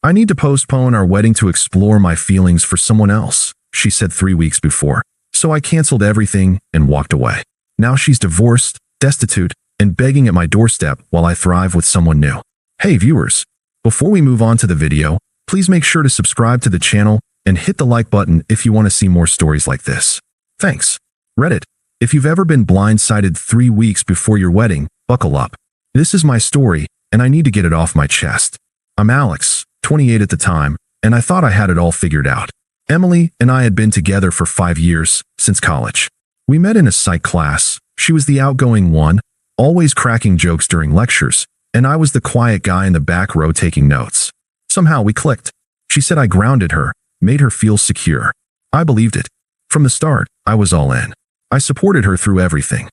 I need to postpone our wedding to explore my feelings for someone else, she said 3 weeks before. So I canceled everything and walked away. Now she's divorced, destitute, and begging at my doorstep while I thrive with someone new. Hey viewers, before we move on to the video, please make sure to subscribe to the channel and hit the like button if you want to see more stories like this. Thanks. Reddit. If you've ever been blindsided 3 weeks before your wedding, buckle up. This is my story, and I need to get it off my chest. I'm Alex, 28 at the time, and I thought I had it all figured out. Emily and I had been together for 5 years, since college. We met in a psych class. She was the outgoing one, always cracking jokes during lectures, and I was the quiet guy in the back row taking notes. Somehow we clicked. She said I grounded her, made her feel secure. I believed it. From the start, I was all in. I supported her through everything.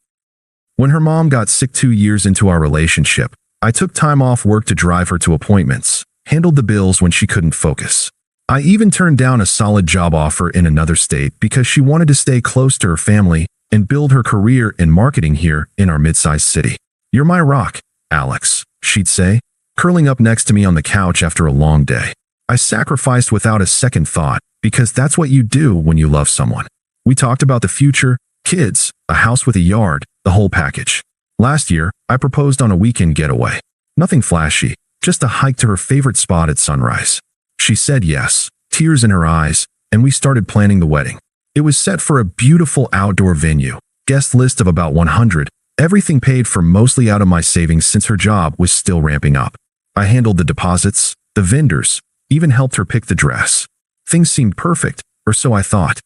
When her mom got sick 2 years into our relationship, I took time off work to drive her to appointments, handled the bills when she couldn't focus. I even turned down a solid job offer in another state because she wanted to stay close to her family and build her career in marketing here in our mid-sized city. You're my rock, Alex, she'd say, curling up next to me on the couch after a long day. I sacrificed without a second thought because that's what you do when you love someone. We talked about the future, kids, a house with a yard, the whole package. Last year, I proposed on a weekend getaway. Nothing flashy, just a hike to her favorite spot at sunrise. She said yes, tears in her eyes, and we started planning the wedding. It was set for a beautiful outdoor venue, guest list of about 100, everything paid for mostly out of my savings since her job was still ramping up. I handled the deposits, the vendors, even helped her pick the dress. Things seemed perfect, or so I thought.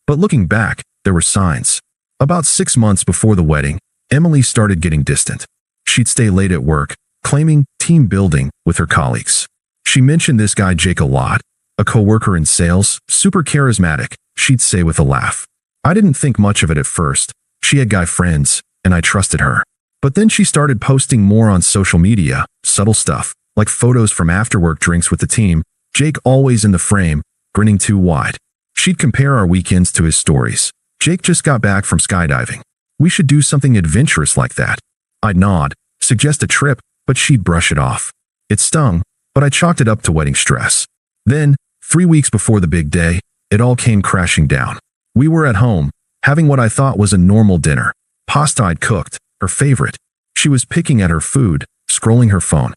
But looking back, there were signs. About 6 months before the wedding, Emily started getting distant. She'd stay late at work, claiming team building with her colleagues. She mentioned this guy Jake a lot, a coworker in sales, super charismatic, she'd say with a laugh. I didn't think much of it at first. She had guy friends, and I trusted her. But then she started posting more on social media, subtle stuff, like photos from after-work drinks with the team, Jake always in the frame, grinning too wide. She'd compare our weekends to his stories. Jake just got back from skydiving. We should do something adventurous like that. I'd nod, suggest a trip, but she'd brush it off. It stung, but I chalked it up to wedding stress. Then, 3 weeks before the big day, it all came crashing down. We were at home, having what I thought was a normal dinner. Pasta I'd cooked, her favorite. She was picking at her food, scrolling her phone.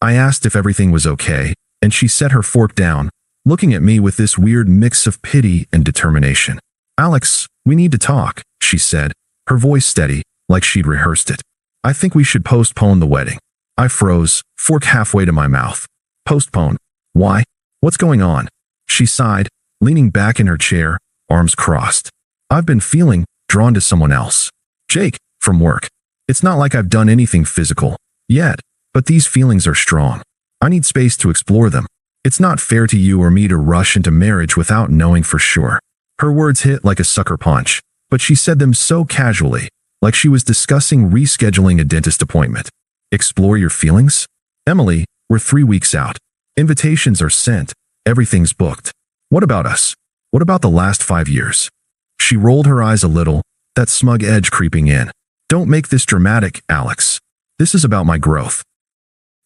I asked if everything was okay, and she set her fork down, looking at me with this weird mix of pity and determination. Alex, we need to talk, she said, her voice steady, like she'd rehearsed it. I think we should postpone the wedding. I froze, fork halfway to my mouth. Postpone? Why? What's going on? She sighed, leaning back in her chair, arms crossed. I've been feeling drawn to someone else. Jake, from work. It's not like I've done anything physical yet, but these feelings are strong. I need space to explore them. It's not fair to you or me to rush into marriage without knowing for sure. Her words hit like a sucker punch, but she said them so casually, like she was discussing rescheduling a dentist appointment. Explore your feelings? Emily, we're 3 weeks out. Invitations are sent. Everything's booked. What about us? What about the last 5 years? She rolled her eyes a little, that smug edge creeping in. Don't make this dramatic, Alex. This is about my growth.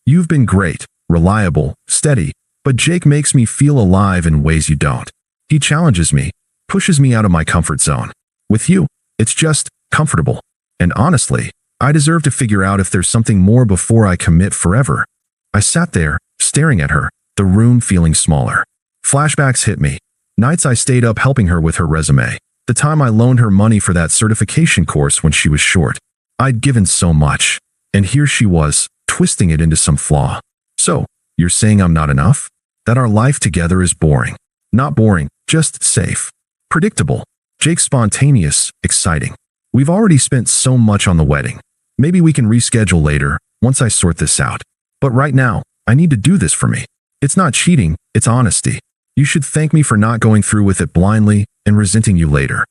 You've been great, reliable, steady, but Jake makes me feel alive in ways you don't. He challenges me, pushes me out of my comfort zone. With you, it's just comfortable. And honestly, I deserve to figure out if there's something more before I commit forever. I sat there, staring at her, the room feeling smaller. Flashbacks hit me. Nights I stayed up helping her with her resume. The time I loaned her money for that certification course when she was short. I'd given so much. And here she was, twisting it into some flaw. So, you're saying I'm not enough? That our life together is boring. Not boring, just safe. Predictable. Jake's spontaneous, exciting. We've already spent so much on the wedding. Maybe we can reschedule later, once I sort this out. But right now, I need to do this for me. It's not cheating, it's honesty. You should thank me for not going through with it blindly and resenting you later.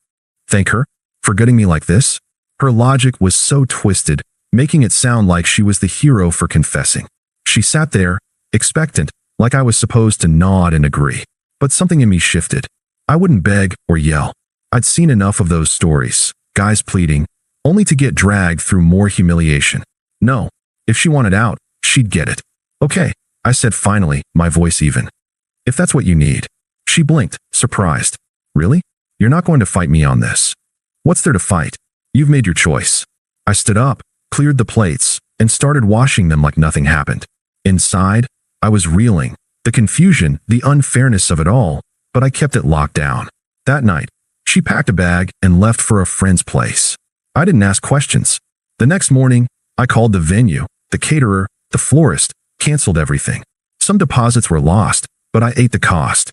Thank her? For gutting me like this? Her logic was so twisted, making it sound like she was the hero for confessing. She sat there, expectant, like I was supposed to nod and agree. But something in me shifted. I wouldn't beg or yell. I'd seen enough of those stories, guys pleading, only to get dragged through more humiliation. No, if she wanted out, she'd get it. Okay, I said finally, my voice even. If that's what you need. She blinked, surprised. Really? You're not going to fight me on this. What's there to fight? You've made your choice. I stood up, cleared the plates, and started washing them like nothing happened. Inside, I was reeling, the confusion, the unfairness of it all, but I kept it locked down. That night, she packed a bag and left for a friend's place. I didn't ask questions. The next morning, I called the venue, the caterer, the florist, canceled everything. Some deposits were lost, but I ate the cost.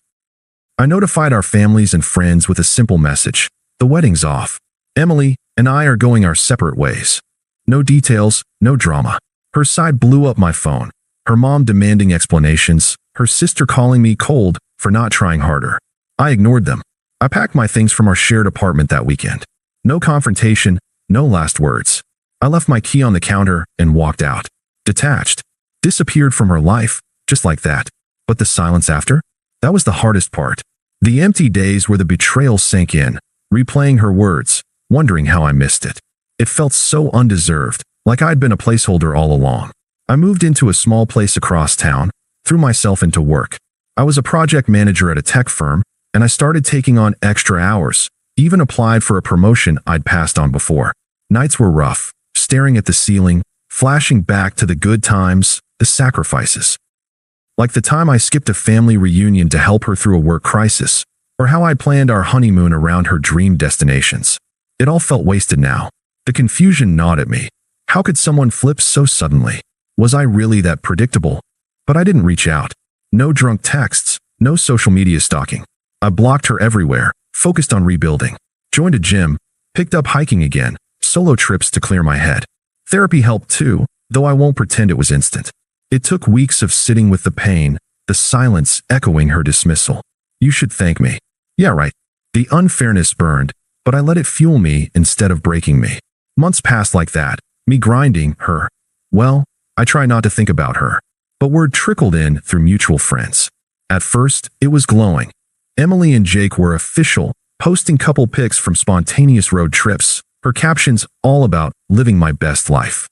I notified our families and friends with a simple message. The wedding's off. Emily and I are going our separate ways. No details, no drama. Her side blew up my phone. Her mom demanding explanations, her sister calling me cold for not trying harder. I ignored them. I packed my things from our shared apartment that weekend. No confrontation, no last words. I left my key on the counter and walked out. Detached. Disappeared from her life, just like that. But the silence after? That was the hardest part. The empty days where the betrayal sank in, replaying her words, wondering how I missed it. It felt so undeserved, like I'd been a placeholder all along. I moved into a small place across town, threw myself into work. I was a project manager at a tech firm, and I started taking on extra hours, even applied for a promotion I'd passed on before. Nights were rough, staring at the ceiling, flashing back to the good times, the sacrifices. Like the time I skipped a family reunion to help her through a work crisis, or how I planned our honeymoon around her dream destinations. It all felt wasted now. The confusion gnawed at me. How could someone flip so suddenly? Was I really that predictable? But I didn't reach out. No drunk texts, no social media stalking. I blocked her everywhere, focused on rebuilding. Joined a gym, picked up hiking again, solo trips to clear my head. Therapy helped too, though I won't pretend it was instant. It took weeks of sitting with the pain, the silence echoing her dismissal. You should thank me. Yeah, right. The unfairness burned, but I let it fuel me instead of breaking me. Months passed like that, me grinding her. Well, I try not to think about her. But word trickled in through mutual friends. At first, it was glowing. Emily and Jake were official, posting couple pics from spontaneous road trips, her captions all about living my best life.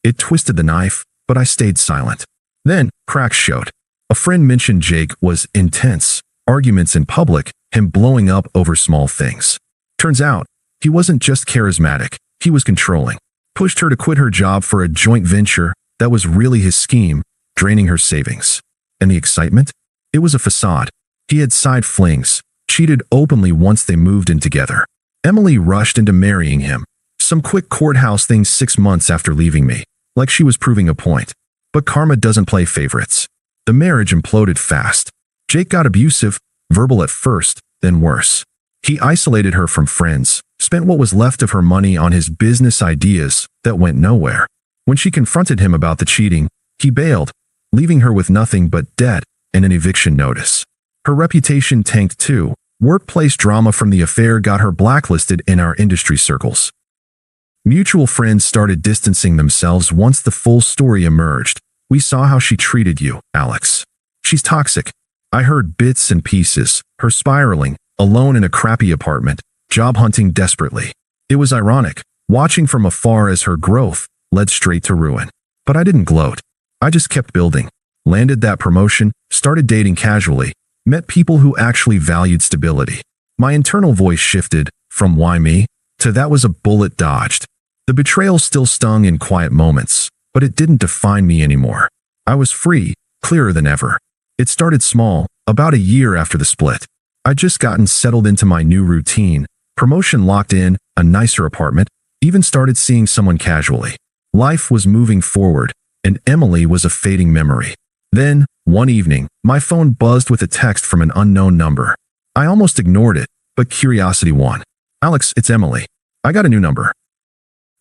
It twisted the knife, but I stayed silent. Then, cracks showed. A friend mentioned Jake was intense, arguments in public, him blowing up over small things. Turns out, he wasn't just charismatic, he was controlling. Pushed her to quit her job for a joint venture that was really his scheme, draining her savings. And the excitement? It was a facade. He had side flings, cheated openly once they moved in together. Emily rushed into marrying him. Some quick courthouse things 6 months after leaving me, like she was proving a point. But karma doesn't play favorites. The marriage imploded fast. Jake got abusive, verbal at first, then worse. He isolated her from friends, spent what was left of her money on his business ideas that went nowhere. When she confronted him about the cheating, he bailed, leaving her with nothing but debt and an eviction notice. Her reputation tanked too. Workplace drama from the affair got her blacklisted in our industry circles. Mutual friends started distancing themselves once the full story emerged. We saw how she treated you, Alex. She's toxic. I heard bits and pieces, her spiraling, alone in a crappy apartment, job hunting desperately. It was ironic, watching from afar as her growth led straight to ruin. But I didn't gloat. I just kept building. Landed that promotion, started dating casually, met people who actually valued stability. My internal voice shifted from why me to that was a bullet dodged. The betrayal still stung in quiet moments, but it didn't define me anymore. I was free, clearer than ever. It started small, about a year after the split. I'd just gotten settled into my new routine, promotion locked in, a nicer apartment, even started seeing someone casually. Life was moving forward, and Emily was a fading memory. Then, one evening, my phone buzzed with a text from an unknown number. I almost ignored it, but curiosity won. Alex, it's Emily. I got a new number.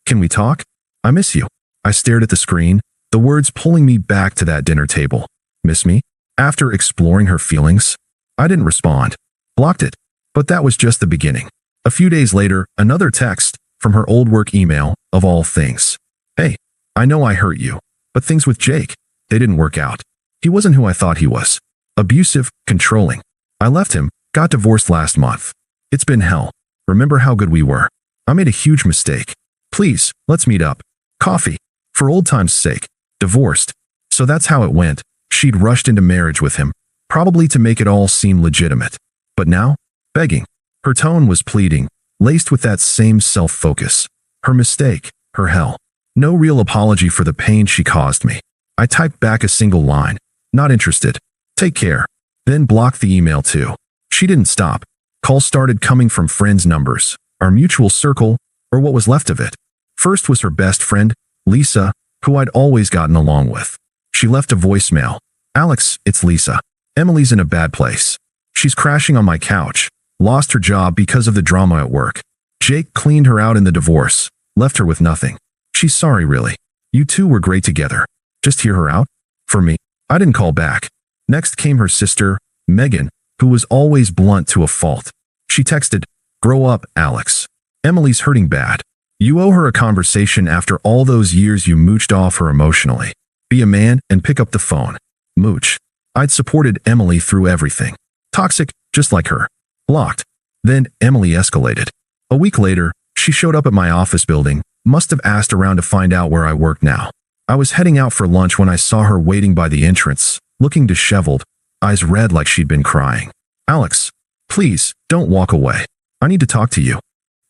Can we talk? I miss you. I stared at the screen, the words pulling me back to that dinner table. Miss me? After exploring her feelings, I didn't respond. Blocked it. But that was just the beginning. A few days later, another text from her old work email, of all things. Hey, I know I hurt you, but things with Jake, they didn't work out. He wasn't who I thought he was. Abusive, controlling. I left him, got divorced last month. It's been hell. Remember how good we were. I made a huge mistake. Please, let's meet up. Coffee. For old time's sake. Divorced. So that's how it went. She'd rushed into marriage with him, probably to make it all seem legitimate. But now, begging. Her tone was pleading, laced with that same self-focus. Her mistake, her hell. No real apology for the pain she caused me. I typed back a single line. Not interested. Take care. Then blocked the email too. She didn't stop. Calls started coming from friends' numbers, our mutual circle, or what was left of it. First was her best friend, Lisa, who I'd always gotten along with. She left a voicemail. Alex, it's Lisa. Emily's in a bad place. She's crashing on my couch. Lost her job because of the drama at work. Jake cleaned her out in the divorce. Left her with nothing. She's sorry, really. You two were great together. Just hear her out? For me, I didn't call back. Next came her sister, Megan, who was always blunt to a fault. She texted, "Grow up, Alex. Emily's hurting bad. You owe her a conversation after all those years you mooched off her emotionally. Be a man and pick up the phone." Mooch. I'd supported Emily through everything. Toxic, just like her. Blocked. Then Emily escalated. A week later, she showed up at my office building, must have asked around to find out where I work now. I was heading out for lunch when I saw her waiting by the entrance, looking disheveled, eyes red like she'd been crying. "Alex, please, don't walk away. I need to talk to you."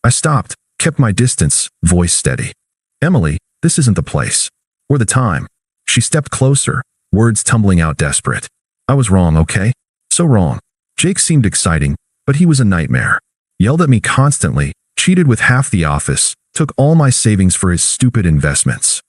I stopped, kept my distance, voice steady. "Emily, this isn't the place. Or the time." She stepped closer, words tumbling out desperate. "I was wrong, okay? So wrong." Jake seemed exciting, but he was a nightmare. Yelled at me constantly, cheated with half the office, took all my savings for his stupid investments.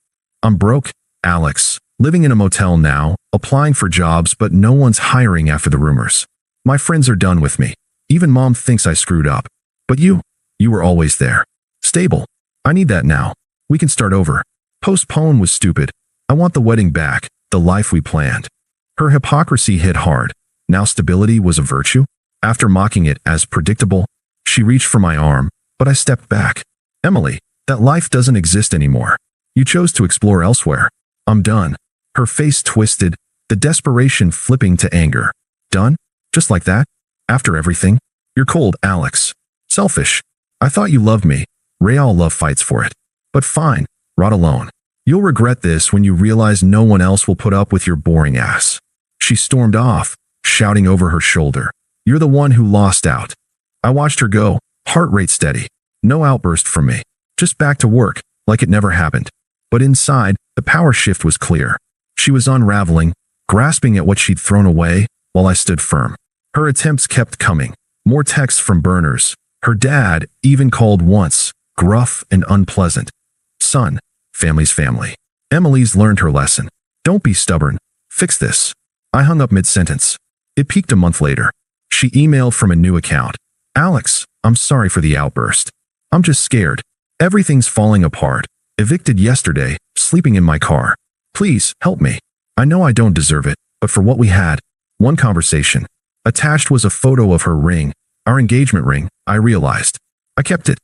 I'm broke, Alex, living in a motel now, applying for jobs, but no one's hiring after the rumors. My friends are done with me. Even mom thinks I screwed up. But you were always there. Stable. I need that now. We can start over. Postpone was stupid. I want the wedding back, the life we planned. Her hypocrisy hit hard. Now stability was a virtue? After mocking it as predictable, she reached for my arm, but I stepped back. "Emily, that life doesn't exist anymore. You chose to explore elsewhere. I'm done." Her face twisted, the desperation flipping to anger. "Done? Just like that? After everything? You're cold, Alex. Selfish. I thought you loved me. Real love fights for it. But fine, rot alone. You'll regret this when you realize no one else will put up with your boring ass." She stormed off, shouting over her shoulder, "You're the one who lost out." I watched her go, heart rate steady. No outburst from me. Just back to work, like it never happened. But inside, the power shift was clear. She was unraveling, grasping at what she'd thrown away, while I stood firm. Her attempts kept coming. More texts from burners. Her dad even called once, gruff and unpleasant. "Son, family's family." Emily's learned her lesson. Don't be stubborn. Fix this. I hung up mid-sentence. It peaked a month later. She emailed from a new account. "Alex, I'm sorry for the outburst. I'm just scared. Everything's falling apart. Evicted yesterday, sleeping in my car. Please, help me. I know I don't deserve it, but for what we had." One conversation. Attached was a photo of her ring, our engagement ring, I realized. I kept it.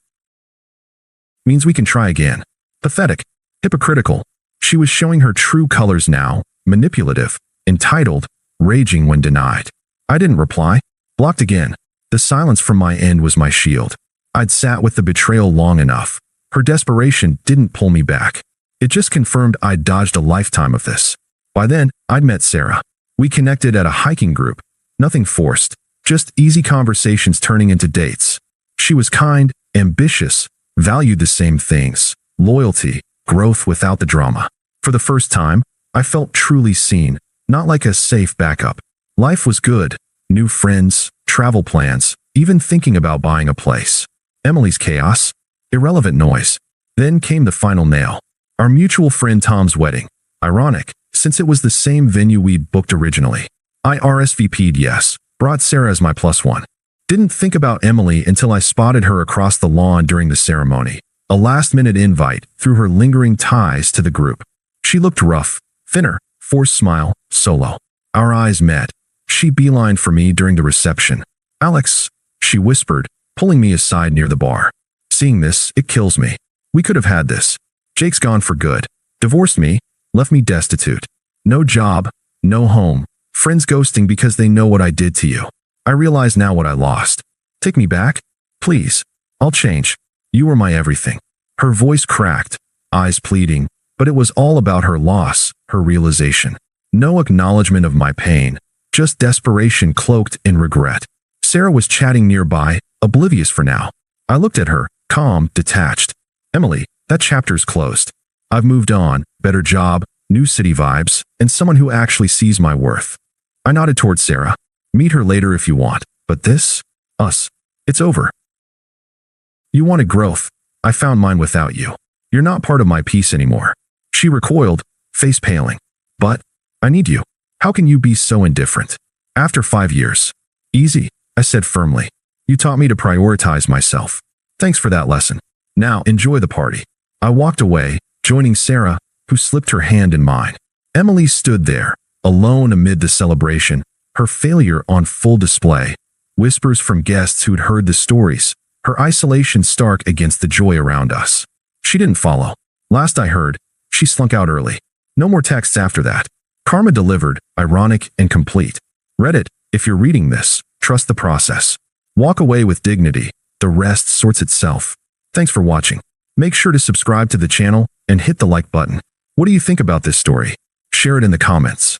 Means we can try again. Pathetic. Hypocritical. She was showing her true colors now, manipulative, entitled, raging when denied. I didn't reply. Blocked again. The silence from my end was my shield. I'd sat with the betrayal long enough. Her desperation didn't pull me back. It just confirmed I'd dodged a lifetime of this. By then, I'd met Sarah. We connected at a hiking group. Nothing forced. Just easy conversations turning into dates. She was kind, ambitious, valued the same things. Loyalty, growth without the drama. For the first time, I felt truly seen, not like a safe backup. Life was good. New friends, travel plans, even thinking about buying a place. Emily's chaos. Irrelevant noise. Then came the final nail. Our mutual friend Tom's wedding. Ironic, since it was the same venue we'd booked originally. I RSVP'd yes, brought Sarah as my +1. Didn't think about Emily until I spotted her across the lawn during the ceremony. A last-minute invite through her lingering ties to the group. She looked rough, thinner, forced smile, solo. Our eyes met. She beelined for me during the reception. "Alex," she whispered, pulling me aside near the bar. Seeing this, it kills me. We could have had this. Jake's gone for good. Divorced me, left me destitute. No job, no home. Friends ghosting because they know what I did to you. I realize now what I lost. Take me back? Please. I'll change. You were my everything. Her voice cracked, eyes pleading, but it was all about her loss, her realization. No acknowledgement of my pain, just desperation cloaked in regret. Sarah was chatting nearby, oblivious for now. I looked at her, calm, detached. Emily, that chapter's closed. I've moved on, better job, new city vibes, and someone who actually sees my worth. I nodded towards Sarah. Meet her later if you want, but this? Us. It's over. You wanted growth. I found mine without you. You're not part of my peace anymore. She recoiled, face paling. But I need you. How can you be so indifferent? After 5 years. Easy, I said firmly. You taught me to prioritize myself. Thanks for that lesson. Now enjoy the party. I walked away, joining Sarah, who slipped her hand in mine. Emily stood there, alone amid the celebration, her failure on full display. Whispers from guests who'd heard the stories, her isolation stark against the joy around us. She didn't follow. Last I heard, she slunk out early. No more texts after that. Karma delivered, ironic and complete. Reddit, if you're reading this, trust the process. Walk away with dignity. The rest sorts itself. Thanks for watching. Make sure to subscribe to the channel and hit the like button. What do you think about this story? Share it in the comments.